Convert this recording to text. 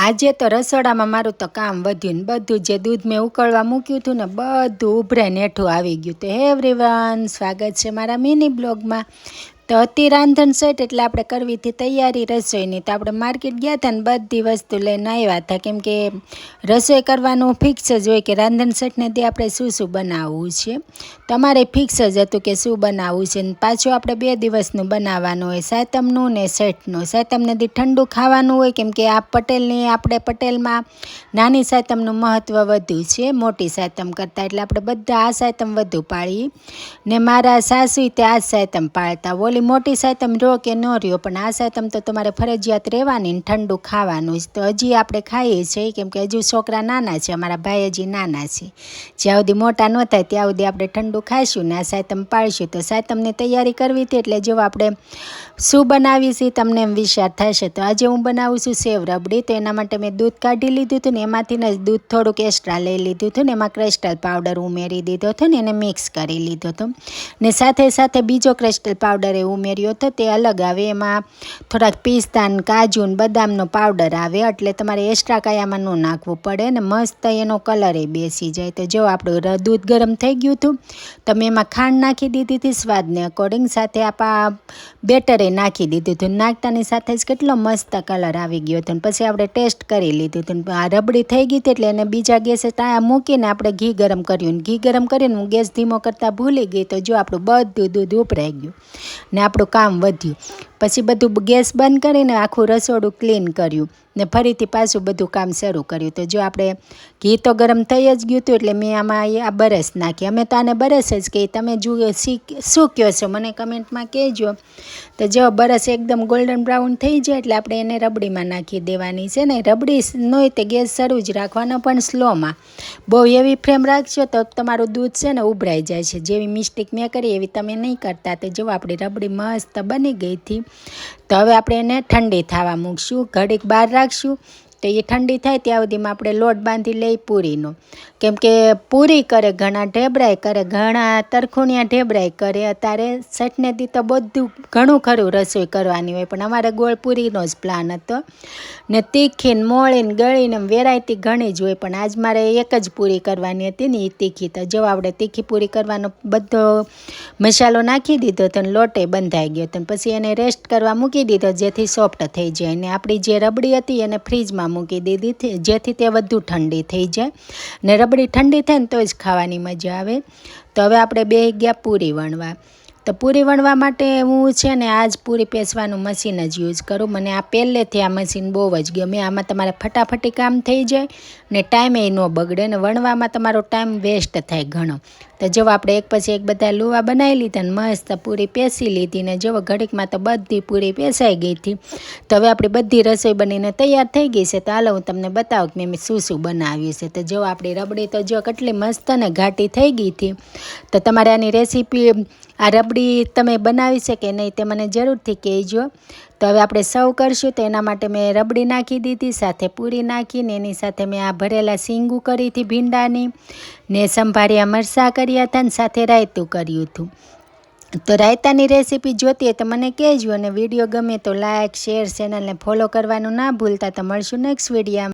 આજે તો રસોડામાં મારું તો કામ વધ્યું ને બધું જે દૂધ મેં ઉકળવા મૂક્યું હતું ને બધું ઉભરાઈને હેઠું આવી ગયું. તો હે એવરીવન, સ્વાગત છે મારા મિની બ્લોગમાં. તો અતિ રાંધણ સેટ એટલે આપણે કરવી હતી તૈયારી રસોઈની. તો આપણે માર્કેટ ગયા હતા ને બધી વસ્તુ લઈને આવ્યા હતા, કેમ કે રસોઈ કરવાનું ફિક્સ જ હોય કે રાંધણ સેટને તે આપણે શું બનાવવું છે. તમારે ફિક્સ જ હતું કે શું બનાવવું છે. ને પાછું આપણે 2 દિવસનું બનાવવાનું હોય, સાતમનું ને સેટનું. સાતમને દી ઠંડુ ખાવાનું હોય, કેમ કે આ આપણે પટેલમાં નાની સાતમનું મહત્ત્વ વધુ છે મોટી સાતમ કરતાં, એટલે આપણે બધા આ સાતમ વધુ પાળીએ. ને મારા સાસુએ તે આ સાતમ પાળતા. ઓલી મોટી સાતમ રહ્યો કે ન રહ્યો, પણ આ સાતમ તો તમારે ફરજિયાત રહેવાની ને ઠંડુ ખાવાનું જ. તો હજી આપણે ખાઈએ છીએ, કેમ કે હજુ છોકરા નાના છે, અમારા ભાઈ હજી નાના છે. જ્યાં સુધી મોટા ન થાય ત્યાં સુધી આપણે ઠંડુ ખાઈશું ને આ સાતમ પાળીશું. તો સાતમની તૈયારી કરવી હતી, એટલે જો આપણે શું બનાવીએ છીએ તમને એમ વિચાર થશે. તો આજે હું બનાવું છું સેવ રબડી. તો એના માટે મેં દૂધ કાઢી લીધું હતું ને એમાંથી ને દૂધ થોડુંક એક્સ્ટ્રા લઈ લીધું હતું ને એમાં ક્રિસ્ટલ પાવડર ઉમેરી દીધો હતો ને એને મિક્સ કરી લીધો હતો. ને સાથે સાથે બીજો ક્રિસ્ટલ પાવડર એ ઉમેર્યો હતો, તે અલગ આવે. એમાં થોડાક પિસ્તા ને કાજુ ને બદામનો પાવડર આવે, એટલે તમારે એક્સ્ટ્રા કયામાં ન નાખવું પડે ને મસ્ત એનો કલર એ બેસી જાય. તો જો આપણું દૂધ ગરમ થઈ ગયું હતું, તમે એમાં ખાંડ નાખી દીધી હતી સ્વાદને અકોર્ડિંગ. સાથે આપણા બેટરે નાખી દીધું હતું. નાખતાની સાથે જ કેટલો મસ્ત કલર આવી ગયો હતો. પછી આપણે ટેસ્ટ કરી લીધું હતું. આ રબડી થઈ ગઈ હતી, એટલે એને બીજા ગેસે મૂકીને આપણે ઘી ગરમ કર્યું. ઘી ગરમ કરીને હું ગેસ ધીમો કરતાં ભૂલી ગઈ. તો જો આપણું બધું દૂધ ઉભરાઈ ગયું ને આપણું કામ વધ્યું. પછી બધું ગેસ બંધ કરીને આખું રસોડું ક્લીન કર્યું ને ફરીથી પાછું બધું કામ શરૂ કર્યું. તો જો આપણે ઘી તો ગરમ થઈ જ ગયું હતું, એટલે મેં આમાં આ બરસ નાખી. અમે તો આને બરસ જ કહીએ, તમે જુઓ શું કહો છો મને કમેન્ટમાં કહેજો. તો જો બરસ એકદમ ગોલ્ડન બ્રાઉન થઈ જાય એટલે આપણે એને રબડીમાં નાખી દેવાની છે ને. રબડી ન હોય તો ગેસ શરૂ જ રાખવાનો, પણ સ્લોમાં. બહુ એવી ફ્લેમ રાખશો તો તમારું દૂધ છે ને ઉભરાઈ જાય છે. જેવી મિસ્ટેક મેં કરી એવી તમે નહીં કરતા. તો જો આપણી રબડી મસ્ત બની ગઈ હતી. તો હવે આપણે એને ઠંડી થવા મૂકશું, ઘડીક બહાર રાખશું. તો એ ઠંડી થાય ત્યાં સુધીમાં આપણે લોટ બાંધી લઈ પૂરીનો. કેમ કે પૂરી કરે ઘણા, ઢેબરાય કરે ઘણા, તરખુણિયા ઢેબરાય કરે. અત્યારે સેટને દી તો બધું ઘણું ખરું રસોઈ કરવાની હોય, પણ અમારે ગોળ પૂરીનો જ પ્લાન હતો. ને તીખીને મોળીને ગળીને વેરાયટી ઘણી જ હોય, પણ આજ મારે એક જ પૂરી કરવાની હતી ને એ તીખી. તો જો આપણે તીખી પૂરી કરવાનો બધો મસાલો નાખી દીધો હતો ને લોટે બંધાઈ ગયો હતો. પછી એને રેસ્ટ કરવા મૂકી દીધો, જેથી સોફ્ટ થઈ જાય. ને આપણી જે રબડી હતી એને ફ્રીજમાં મૂકી દીધી, જેથી તે વધુ ઠંડી થઈ જાય. ને રબડી ઠંડી થાય ને તો જ ખાવાની મજા આવે. તો હવે આપણે બે ગયા પૂરી વણવા. તો પૂરી વણવા માટે હું છે ને આજ પૂરી પેસવાનું મશીન જ યુઝ કરું. મને આ પહેલેથી આ મશીન બહુ જ ગમે. આમાં તમારે ફટાફટી કામ થઈ જાય ને ટાઈમે ન બગડે ને વણવામાં તમારો ટાઈમ વેસ્ટ થાય ઘણો. તો જો આપણે એક પછી એક બધા લુવા બનાવી લીધા ને મસ્ત પૂરી પેસી લીધી. ને જો ઘડીકમાં તો બધી પૂરી પેસાઈ ગઈ હતી. તો હવે આપણી બધી રસોઈ બનીને તૈયાર થઈ ગઈ છે. તો હાલો હું તમને બતાવું કે મેં શું બનાવ્યું છે. તો જો આપણી રબડી તો જો કેટલી મસ્ત ને ઘાટી થઈ ગઈ હતી. તો તમારે આની રેસીપી આ રબડી તમે બનાવી છે કે નહીં તે મને જરૂરથી કહેજો. તો હવે આપણે સર્વ કરશું. તો એના માટે મેં રબડી નાખી દીધી, સાથે પૂરી નાખીને એની સાથે મેં આ ભરેલા સીંગું કરી હતી ભીંડાની, ને સંભાળ્યા મરચાં કર્યા હતા ને સાથે રાયતું કર્યું હતું. તો રાયતાની રેસીપી જોતી હોય તો મને કહેજો. અને વિડીયો ગમે તો લાઇક, શેર, ચેનલને ફોલો કરવાનું ના ભૂલતા. તો મળશું નેક્સ્ટ વિડીયોમાં.